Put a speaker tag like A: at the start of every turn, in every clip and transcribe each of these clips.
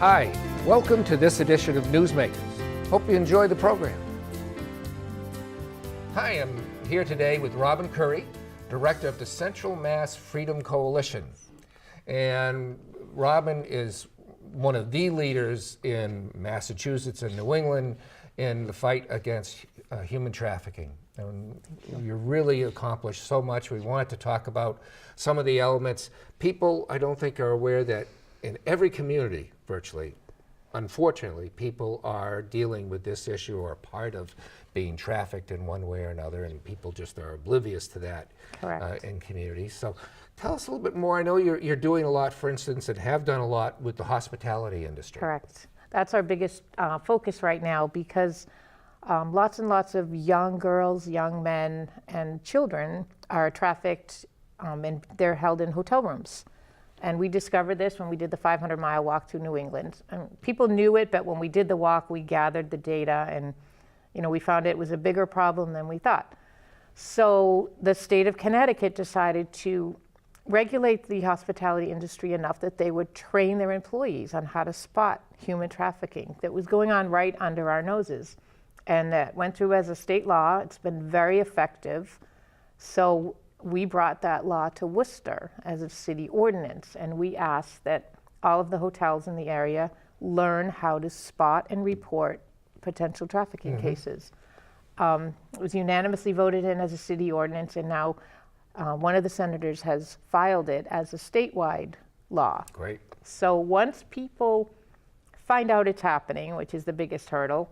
A: Hi, welcome to this edition of NewsMakers. Hope you enjoy the program. Hi, I'm here today with Robin Curry, Director of the Central Mass Freedom Coalition. And Robin is one of the leaders in Massachusetts and New England in the fight against human trafficking. And you really accomplished so much. We wanted to talk about some of the elements. People, I don't think, are aware that in every community, virtually, unfortunately, people are dealing with this issue or part of being trafficked in one way or another, and people just are oblivious to that in communities. So tell us a little bit more. I know you're doing a lot, for instance, and have done a lot with the hospitality industry.
B: Correct. That's our biggest focus right now, because lots and lots of young girls, young men, and children are trafficked, and they're held in hotel rooms. And we discovered this when we did the 500-mile walk through New England. People knew it, but when we did the walk, we gathered the data, and we found it was a bigger problem than we thought. So the state of Connecticut decided to regulate the hospitality industry enough that they would train their employees on how to spot human trafficking that was going on right under our noses. And that went through as a state law. It's been very effective. So we brought that law to Worcester as a city ordinance, and we asked that all of the hotels in the area learn how to spot and report potential trafficking cases. It was unanimously voted in as a city ordinance, and now one of the senators has filed it as a statewide law.
A: Great.
B: So once people find out it's happening, which is the biggest hurdle,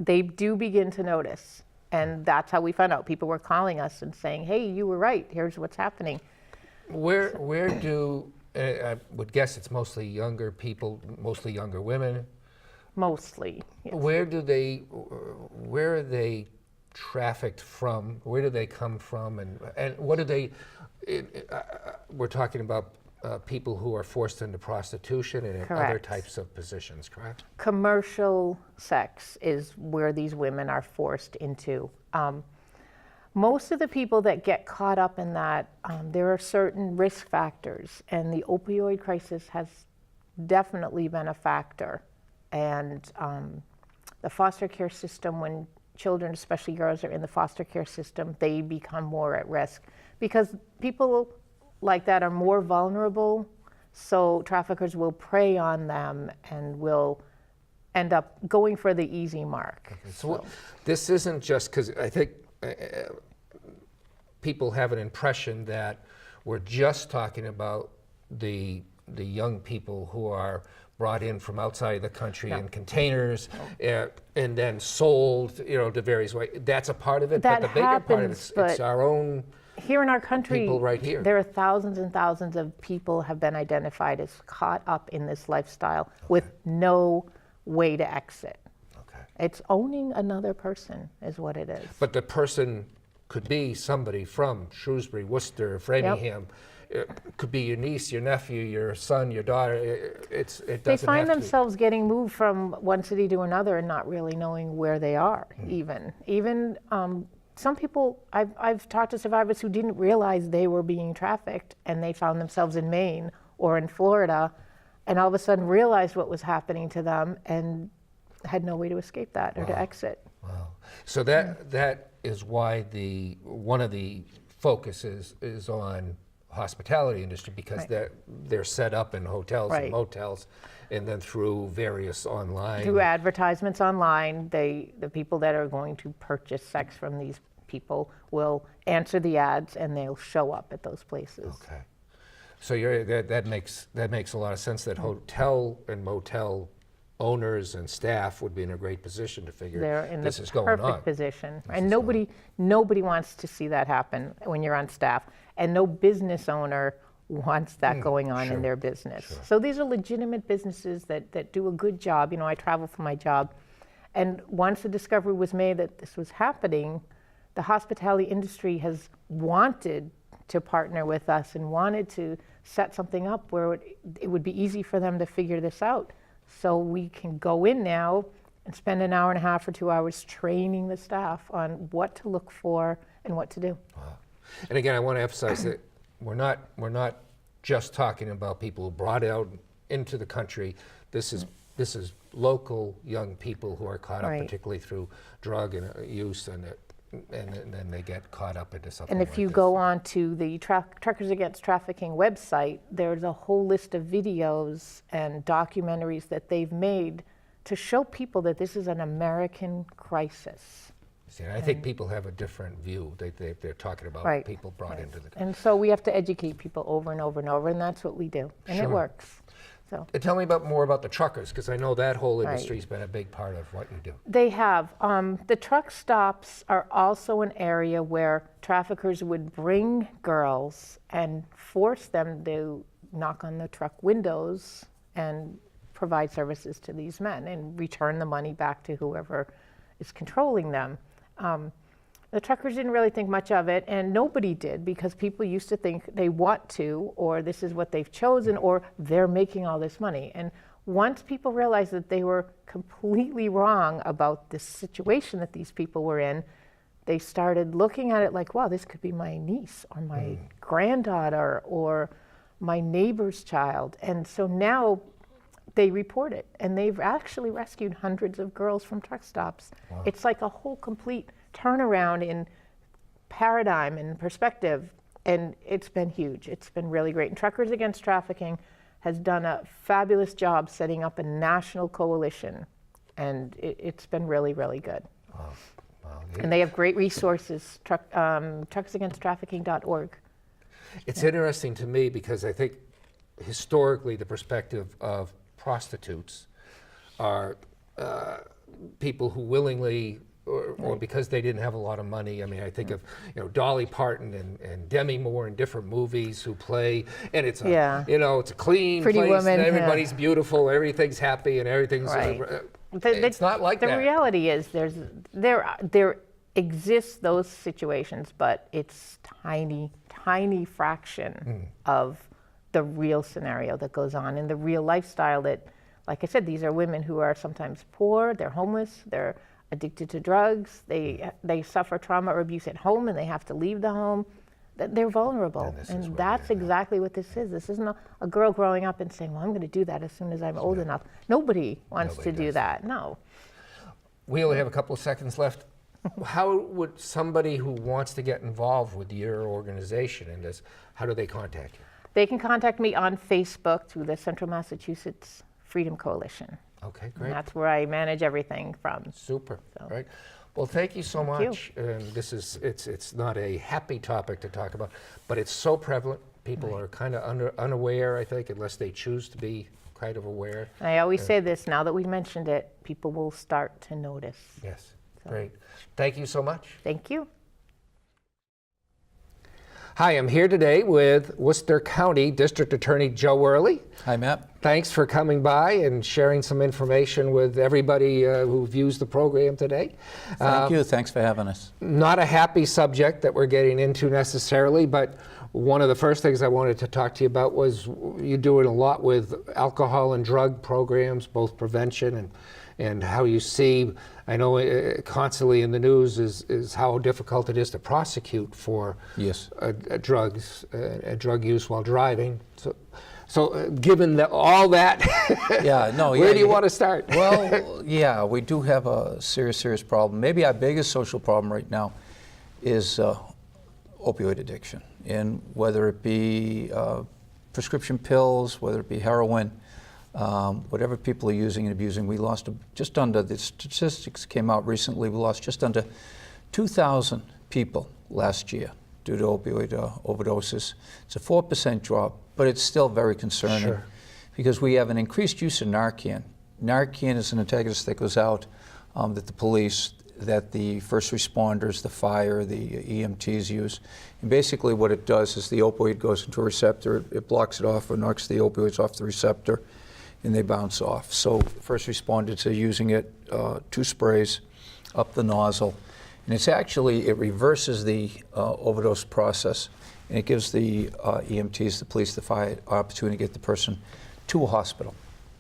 B: they do begin to notice. And that's how we found out. People were calling us and saying, hey, you were right, here's what's happening.
A: Where do, I would guess it's mostly younger people, mostly younger women.
B: Mostly, yes.
A: Where are they trafficked from? Where do they come from? And what do they, we're talking about people who are forced into prostitution and in other types of positions, correct?
B: Commercial sex is where these women are forced into. Most of the people that get caught up in that, there are certain risk factors, and the opioid crisis has definitely been a factor. And the foster care system, when children, especially girls, are in the foster care system, they become more at risk because people like that are more vulnerable, so traffickers will prey on them and will end up going for the easy mark.
A: Okay. So this isn't just, because I think people have an impression that we're just talking about the young people who are brought in from outside the country in containers and then sold, to various ways. That's a part of it,
B: that
A: but the bigger part of it's our own.
B: Here in our country,
A: people right here,
B: there are thousands and thousands of people have been identified as caught up in this lifestyle with no way to exit.
A: Okay.
B: It's owning another person is what it is.
A: But the person could be somebody from Shrewsbury, Worcester, Framingham. It could be your niece, your nephew, your son, your daughter. It doesn't
B: They find
A: have
B: themselves getting moved from one city to another and not really knowing where they are. Even some people, I've talked to survivors who didn't realize they were being trafficked, and they found themselves in Maine or in Florida, and all of a sudden realized what was happening to them and had no way to escape that or to exit.
A: Wow. So that is why one of the focuses is on hospitality industry, because they're set up in hotels and motels, and then through various online.
B: Through advertisements online, the people that are going to purchase sex from these people will answer the ads, and they'll show up at those places.
A: Okay. So that makes a lot of sense that hotel and motel owners and staff would be in a great position to figure this is going on.
B: They're in the perfect position. And nobody wants to see that happen when you're on staff. And no business owner wants that going on in their business. Sure. So these are legitimate businesses that do a good job. I travel for my job. And once the discovery was made that this was happening, the hospitality industry has wanted to partner with us and wanted to set something up where it would be easy for them to figure this out. So we can go in now and spend an hour and a half or 2 hours training the staff on what to look for and what to do.
A: Wow. And again, I want to emphasize that we're not just talking about people who brought out into the country. This is local young people who are caught up,
B: Right.
A: particularly through drug use, and then they get caught up into something.
B: And if
A: like
B: you
A: this.
B: go on to the Truckers Against Trafficking website, there's a whole list of videos and documentaries that they've made to show people that this is an American crisis.
A: See, and I think people have a different view. They're talking about
B: Right.
A: people brought into the country.
B: And so we have to educate people over and over and over, and that's what we do. And it
A: Sure.
B: works. So
A: Tell me more about the truckers, because I know that whole
B: Right.
A: industry's been a big part of what you do.
B: they have. The truck stops are also an area where traffickers would bring girls and force them to knock on the truck windows and provide services to these men and return the money back to whoever is controlling them. The truckers didn't really think much of it, and nobody did, because people used to think they want to, or this is what they've chosen, or they're making all this money. And once people realized that they were completely wrong about the situation that these people were in, they started looking at it like, wow, this could be my niece or my granddaughter or my neighbor's child. And so now they report it, and they've actually rescued hundreds of girls from truck stops.
A: Wow.
B: It's like a whole complete turnaround in paradigm and perspective, and it's been huge. It's been really great. And Truckers Against Trafficking has done a fabulous job setting up a national coalition, and it's been really, really good.
A: Wow. Wow.
B: And they have great resources, trucksagainsttrafficking.org.
A: It's interesting to me because I think historically the perspective of prostitutes are people who willingly or because they didn't have a lot of money. I mean, I think of Dolly Parton and Demi Moore in different movies who play, and it's a, it's a clean
B: Pretty
A: place,
B: woman,
A: and everybody's beautiful, everything happy, and everything's.
B: Right.
A: It's not like that.
B: The reality is there exists those situations, but it's tiny fraction of the real scenario that goes on and the real lifestyle that, like I said, these are women who are sometimes poor, they're homeless, they're addicted to drugs, they suffer trauma or abuse at home and they have to leave the home. They're vulnerable, and that's exactly what this is. This isn't a girl growing up and saying, well, I'm going to do that as soon as I'm old enough. Nobody wants to do that, no.
A: We only have a couple of seconds left. How would somebody who wants to get involved with your organization in this, how do they contact you?
B: They can contact me on Facebook through the Central Massachusetts Freedom Coalition.
A: Okay, great.
B: And that's where I manage everything from.
A: Super. All right. Well, thank you so much. And this is it's not a happy topic to talk about, but it's so prevalent. People are kind of unaware, I think, unless they choose to be kind of aware.
B: I always say this, now that we mentioned it, people will start to notice.
A: Yes. Great. Thank you so much.
B: Thank you.
A: Hi, I'm here today with Worcester County District Attorney Joe Worley.
C: Hi, Matt.
A: Thanks for coming by and sharing some information with everybody who views the program today.
C: Thank you. Thanks for having us.
A: Not a happy subject that we're getting into necessarily, but one of the first things I wanted to talk to you about was you're doing a lot with alcohol and drug programs, both prevention and how you see, I know constantly in the news is how difficult it is to prosecute for drug use while driving. So given all that, where do you want to start?
C: Well, yeah, we do have a serious problem. Maybe our biggest social problem right now is opioid addiction. And whether it be prescription pills, whether it be heroin, whatever people are using and abusing, we lost just under, the statistics came out recently, we lost just under 2,000 people last year due to opioid overdoses. It's a 4% drop, but it's still very concerning because we have an increased use of Narcan. Narcan is an antagonist that goes out that the police, that the first responders, the fire, the EMTs use. And basically what it does is the opioid goes into a receptor, it blocks it off or knocks the opioids off the receptor, and they bounce off. So first responders are using it, 2 sprays up the nozzle. And it's actually, it reverses the overdose process, and it gives the EMTs, the police, the fire opportunity to get the person to a hospital.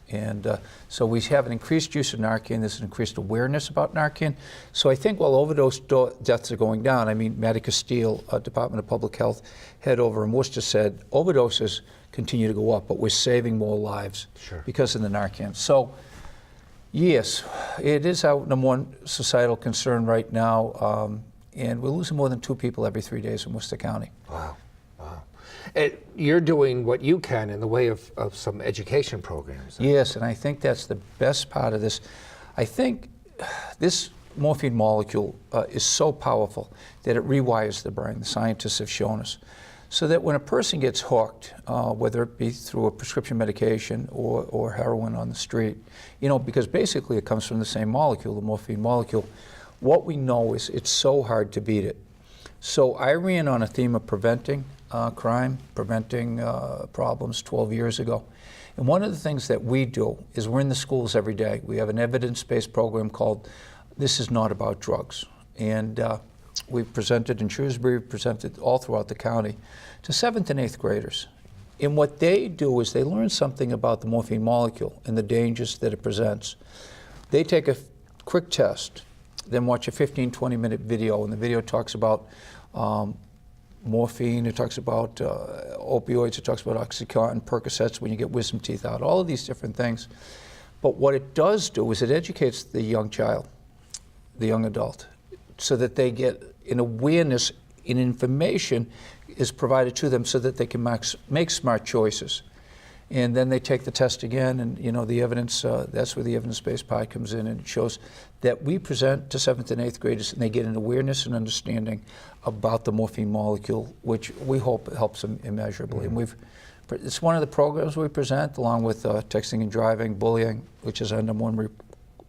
C: And so we have an increased use of Narcan. There's an increased awareness about Narcan. So I think while overdose deaths are going down, I mean, Matty Castile, Department of Public Health head over in Worcester, said overdoses continue to go up, but we're saving more lives because of the Narcan. So yes, it is our number one societal concern right now, and we're losing more than 2 people every 3 days in Worcester County.
A: Wow. And you're doing what you can in the way of some education programs.
C: Yes, and I think that's the best part of this. I think this morphine molecule is so powerful that it rewires the brain. The scientists have shown us. So that when a person gets hooked, whether it be through a prescription medication or heroin on the street, you know, because basically it comes from the same molecule, the morphine molecule, what we know is it's so hard to beat it. So I ran on a theme of preventing crime, preventing problems 12 years ago. And one of the things that we do is we're in the schools every day. We have an evidence-based program called This Is Not About Drugs. And we've presented in Shrewsbury, presented all throughout the county to 7th and 8th graders. And what they do is they learn something about the morphine molecule and the dangers that it presents. They take a quick test, then watch a 15, 20-minute video, and the video talks about morphine, it talks about opioids, it talks about Oxycontin, Percocets when you get wisdom teeth out, all of these different things. But what it does do is it educates the young child, the young adult, so that they get an awareness and information is provided to them so that they can make smart choices. And then they take the test again, and you know, the evidence, that's where the evidence-based part comes in, and it shows that we present to 7th and 8th graders and they get an awareness and understanding about the morphine molecule, which we hope helps them immeasurably. And it's one of the programs we present, along with texting and driving, bullying, which is our number one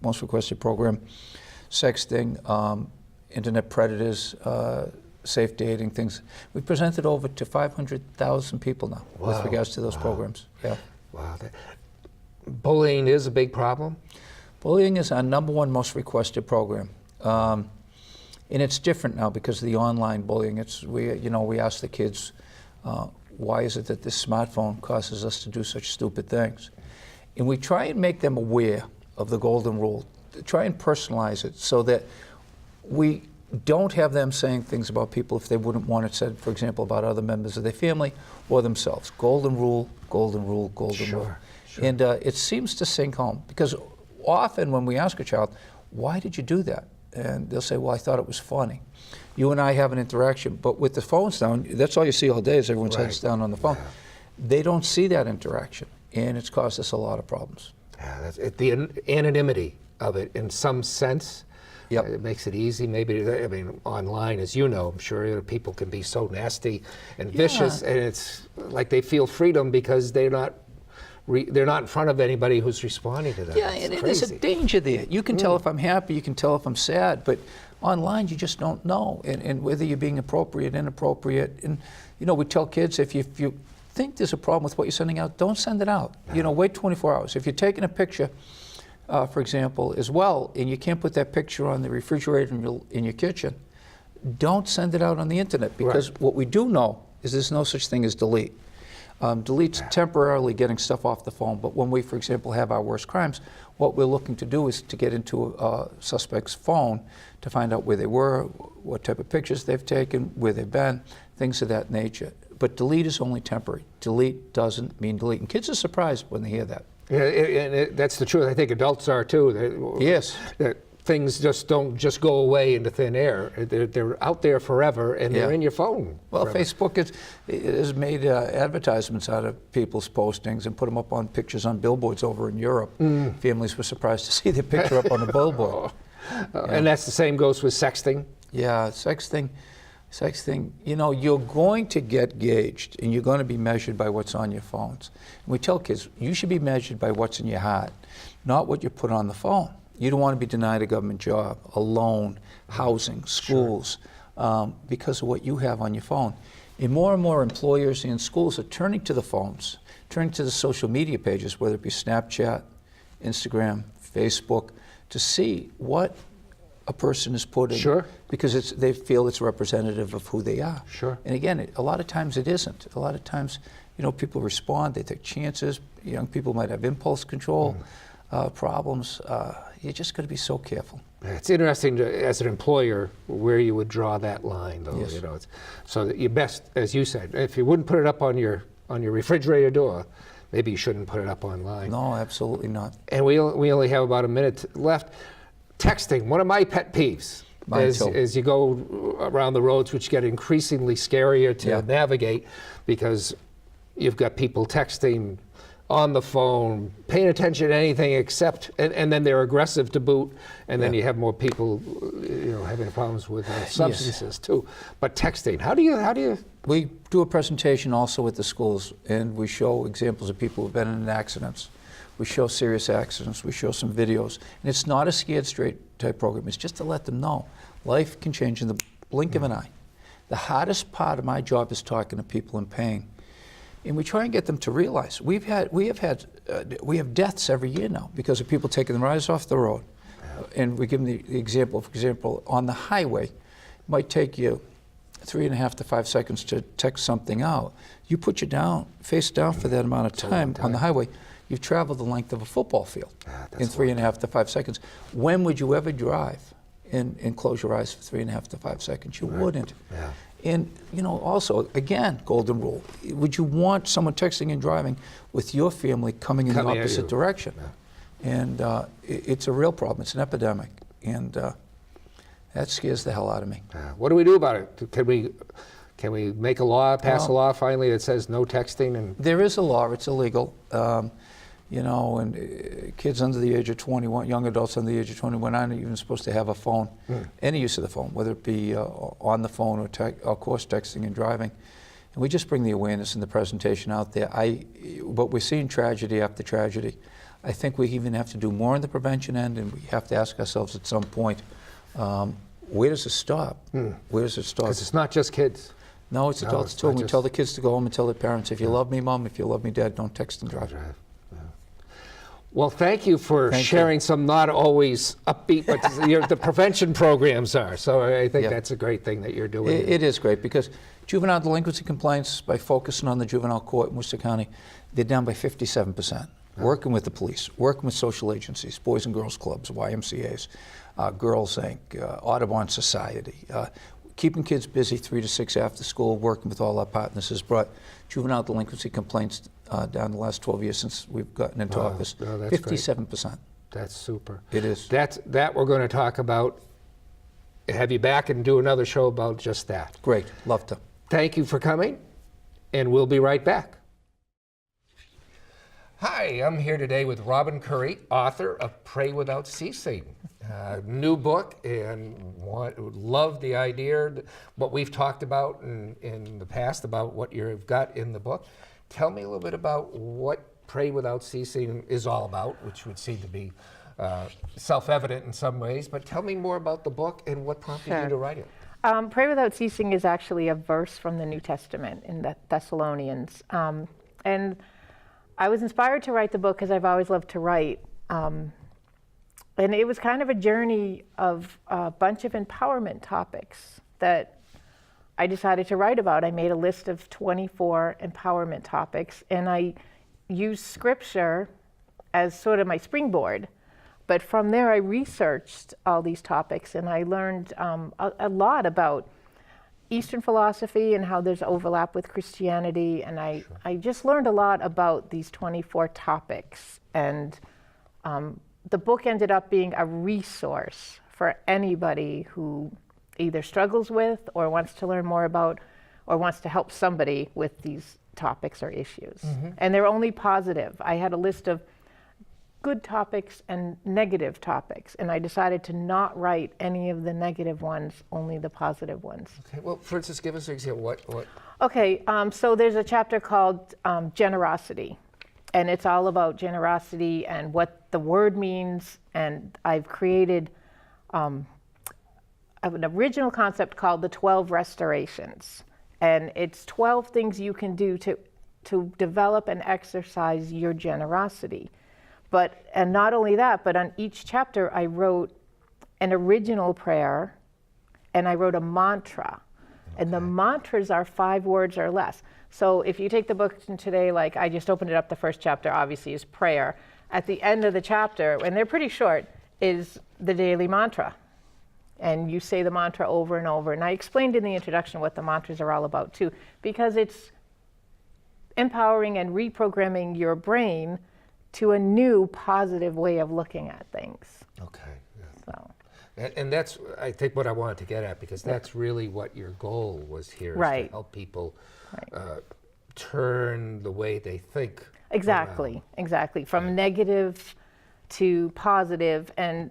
C: most requested program, sexting, internet predators, safe dating, things. We've presented over to 500,000 people now with regards to those programs. Yeah.
A: Wow. Bullying is a big problem?
C: Bullying is our number one most requested program. And it's different now because of the online bullying. We ask the kids, why is it that this smartphone causes us to do such stupid things? And we try and make them aware of the golden rule, try and personalize it so that we don't have them saying things about people if they wouldn't want it said, for example, about other members of their family or themselves. Golden rule, golden rule, golden rule. Sure. And it seems to sink home because often when we ask a child, why did you do that? And they'll say, well, I thought it was funny. You and I have an interaction, but with the phones down, that's all you see all day is everyone's heads down on the phone. Yeah. They don't see that interaction, and it's caused us a lot of problems.
A: Yeah, that's it, the anonymity of it in some sense.
C: Yep.
A: It makes it easy. Maybe, I mean, online, as you know, I'm sure people can be so nasty and vicious, and it's like they feel freedom because they're not in front of anybody who's responding to them.
C: Yeah, and there's a danger there. You can tell if I'm happy, you can tell if I'm sad, but online you just don't know, and whether you're being appropriate, inappropriate. And you know, we tell kids if you think there's a problem with what you're sending out, don't send it out. You know, wait 24 hours. If you're taking a picture, for example, as well, and you can't put that picture on the refrigerator in your kitchen, don't send it out on the internet, because what we do know is there's no such thing as delete. Delete's temporarily getting stuff off the phone, but when we, for example, have our worst crimes, what we're looking to do is to get into a suspect's phone to find out where they were, what type of pictures they've taken, where they've been, things of that nature. But delete is only temporary. Delete doesn't mean delete. And kids are surprised when they hear that.
A: Yeah, and that's the truth. I think adults are too.
C: Yes.
A: That things just don't just go away into thin air. They're out there forever, and they're in your phone.
C: Well,
A: forever.
C: Facebook has made advertisements out of people's postings and put them up on pictures on billboards over in Europe. Families were surprised to see their picture up on a billboard.
A: And that's the same goes with sexting.
C: Yeah, sexting, you know, you're going to get gauged and you're going to be measured by what's on your phones. And we tell kids, you should be measured by what's in your heart, not what you put on the phone. You don't want to be denied a government job, a loan, housing, schools, because of what you have on your phone. And more employers and schools are turning to the phones, turning to the social media pages, whether it be Snapchat, Instagram, Facebook, to see what a person is putting, because they feel it's representative of who they are.
A: Sure.
C: And again, a lot of times it isn't. A lot of times people respond, they take chances. Young people might have impulse control problems. You just got to be so careful.
A: It's interesting as an employer where you would draw that line, though.
C: Yes.
A: So that you best, as you said, if you wouldn't put it up on your refrigerator door, maybe you shouldn't put it up online.
C: No, absolutely not.
A: And we only have about a minute left. Texting, one of my pet peeves. As you go around the roads, which get increasingly scarier to navigate, because you've got people texting on the phone, paying attention to anything except, and then they're aggressive to boot, and then you have more people, having problems with substances too. But texting, how do you?
C: We do a presentation also at the schools, and we show examples of people who've been in accidents. We show serious accidents. We show some videos, and it's not a scared straight type program. It's just to let them know life can change in the blink of an eye. The hardest part of my job is talking to people in pain. And we try and get them to realize we have deaths every year now because of people taking the riders off the road. And we give them the example. For example, on the highway, it might take you 3.5 to 5 seconds to text something out. You put you down, face down for that amount of time on the highway. You've traveled the length of a football field in 3.5 to 5 seconds. When would you ever drive and close your eyes for 3.5 to 5 seconds? You wouldn't.
A: Yeah.
C: And also, again, golden rule. Would you want someone texting and driving with your family coming in the opposite direction? Yeah. And it's a real problem. It's an epidemic. And that scares the hell out of me.
A: What do we do about it? Can we make a law, pass a law finally that says no texting? And
C: there is a law. It's illegal. And kids under the age of 21, young adults under the age of 21 aren't even supposed to have a phone, any use of the phone, whether it be on the phone or of course texting and driving. And we just bring the awareness and the presentation out there. But we're seeing tragedy after tragedy. I think we even have to do more on the prevention end, and we have to ask ourselves at some point, where does it stop? Where does it stop?
A: Because it's not just kids.
C: No, it's adults too. We tell the kids to go home and tell their parents, if you love me, Mom, if you love me, Dad, don't text and drive.
A: Well, thank you for sharing some not always upbeat, but the prevention programs are. So I think that's a great thing that you're doing.
C: It is great because juvenile delinquency complaints, by focusing on the juvenile court in Worcester County, they're down by 57%. Working with the police, working with social agencies, Boys and Girls Clubs, YMCAs, Girls Inc., Audubon Society, keeping kids busy 3 to 6 after school, working with all our partners has brought juvenile delinquency complaints down the last 12 years since we've gotten into office. 57%.
A: Great. That's super.
C: It is.
A: That we're going to talk about, have you back and do another show about just that.
C: Great. Love to.
A: Thank you for coming, and we'll be right back. Hi, I'm here today with Robin Curry, author of Pray Without Ceasing. New book, and would love the idea, what we've talked about in the past about what you've got in the book. Tell me a little bit about what Pray Without Ceasing is all about, which would seem to be self-evident in some ways, but tell me more about the book and what prompted you to write it.
B: Pray Without Ceasing is actually a verse from the New Testament in the Thessalonians. And I was inspired to write the book because I've always loved to write. And it was kind of a journey of a bunch of empowerment topics that I decided to write about. I made a list of 24 empowerment topics, and I used scripture as sort of my springboard. But from there, I researched all these topics, and I learned a lot about Eastern philosophy and how there's overlap with Christianity. And I just learned a lot about these 24 topics. And the book ended up being a resource for anybody who either struggles with or wants to learn more about or wants to help somebody with these topics or issues. And they're only positive. I had a list of good topics and negative topics, and I decided to not write any of the negative ones, only the positive ones.
A: Okay, well, for instance, give us an example. What?
B: Okay, so there's a chapter called Generosity, and it's all about generosity and what the word means, and I've created an original concept called the 12 Restorations, and it's 12 things you can do to develop and exercise your generosity. And not only that, but on each chapter I wrote an original prayer and I wrote a mantra. And the mantras are 5 words or less. So if you take the book today, like I just opened it up, the first chapter obviously is prayer. At the end of the chapter, and they're pretty short, is the daily mantra. And you say the mantra over and over. And I explained in the introduction what the mantras are all about too, because it's empowering and reprogramming your brain to a new positive way of looking at things.
A: Okay. Yeah.
B: So.
A: And that's, I think, what I wanted to get at, because that's really what your goal was here, is
B: Right.
A: to help people turn the way they think.
B: Exactly,
A: around.
B: exactly. From negative to positive, and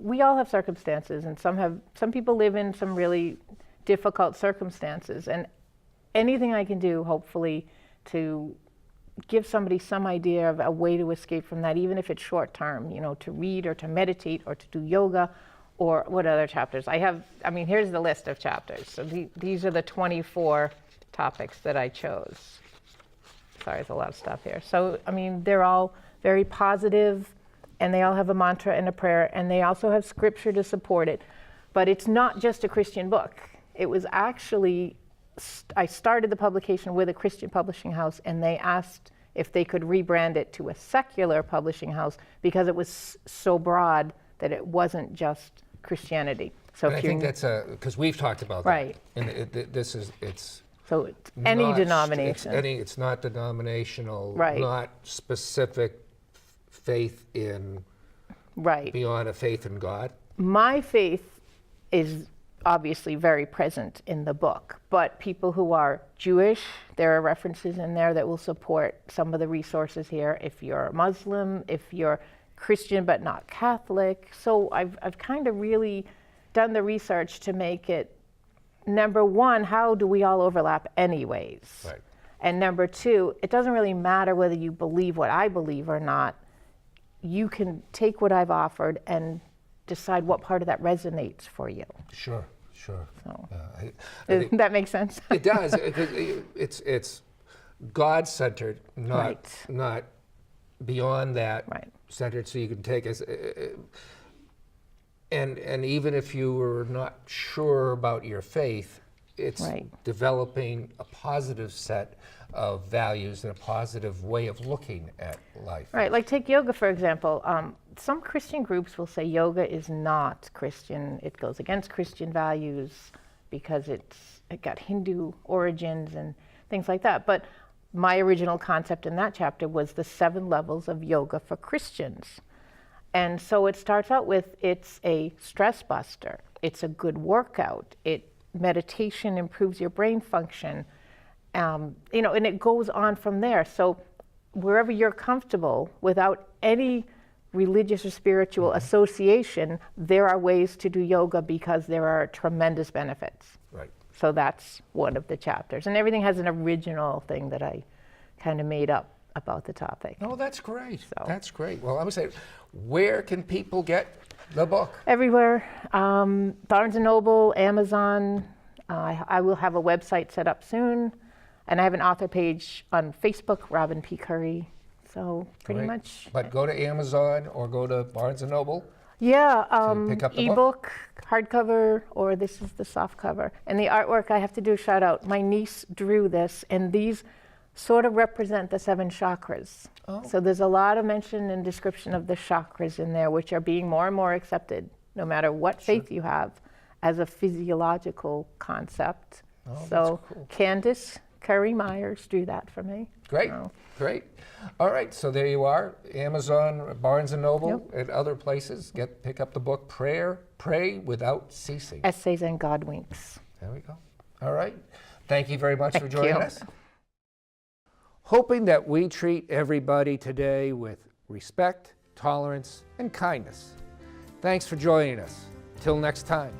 B: we all have circumstances, and some people live in some really difficult circumstances, and anything I can do, hopefully, to give somebody some idea of a way to escape from that, even if it's short term, to read or to meditate or to do yoga, or what other chapters. Here's the list of chapters. So these are the 24 topics that I chose. Sorry, there's a lot of stuff here. So, they're all very positive, and they all have a mantra and a prayer, and they also have scripture to support it. But it's not just a Christian book. It was actually, I started the publication with a Christian publishing house, and they asked if they could rebrand it to a secular publishing house because it was so broad that it wasn't just Christianity. So
A: And I think that's because we've talked about that.
B: Right.
A: And it's
B: so it's any
A: not
B: denomination.
A: It's not denominational,
B: Right.
A: not specific faith in,
B: Right.
A: beyond a faith in God.
B: My faith is obviously very present in the book, but people who are Jewish, there are references in there that will support some of the resources here. If you're Muslim, if you're Christian but not Catholic. So I've kind of really done the research to make it, number one, how do we all overlap anyways?
A: Right.
B: And number two, it doesn't really matter whether you believe what I believe or not. You can take what I've offered and decide what part of that resonates for you.
A: Sure.
B: So,
A: I
B: does
A: think
B: that make sense?
A: it does. It's God-centered, not beyond that.
B: Right.
A: Centered, so you can take as. And even if you were not sure about your faith, it's
B: Right.
A: developing a positive set of values and a positive way of looking at life.
B: Right, like take yoga for example. Some Christian groups will say yoga is not Christian. It goes against Christian values because it got Hindu origins and things like that. But my original concept in that chapter was the 7 levels of yoga for Christians. And so it starts out with, it's a stress buster. It's a good workout. Meditation improves your brain function. And it goes on from there. So wherever you're comfortable, without any religious or spiritual association, there are ways to do yoga because there are tremendous benefits.
A: Right.
B: So that's one of the chapters. And everything has an original thing that I kind of made up about the topic.
A: Oh, that's great.
B: So.
A: That's great. Well, I would say, where can people get the book?
B: Everywhere. Barnes & Noble, Amazon. I will have a website set up soon. And I have an author page on Facebook, Robin P. Curry. So pretty
A: Great.
B: much.
A: But go to Amazon or go to Barnes & Noble.
B: Yeah,
A: pick up the
B: ebook, hardcover, or this is the soft cover. And the artwork, I have to do a shout out. My niece drew this, and these sort of represent the 7 chakras.
A: Oh.
B: So there's a lot of mention and description of the chakras in there, which are being more and more accepted, no matter what faith you have, as a physiological concept.
A: Oh,
B: So
A: that's cool.
B: Candace Curry Myers drew that for me.
A: Great,
B: So,
A: great. All right, so there you are, Amazon, Barnes & Noble, and other places. Pick up the book, Pray Without Ceasing.
B: Essays and God Winks.
A: There we go. All right. Thank you very much for
B: Thank
A: joining
B: you.
A: us. Hoping that we treat everybody today with respect, tolerance, and kindness. Thanks for joining us. Till next time.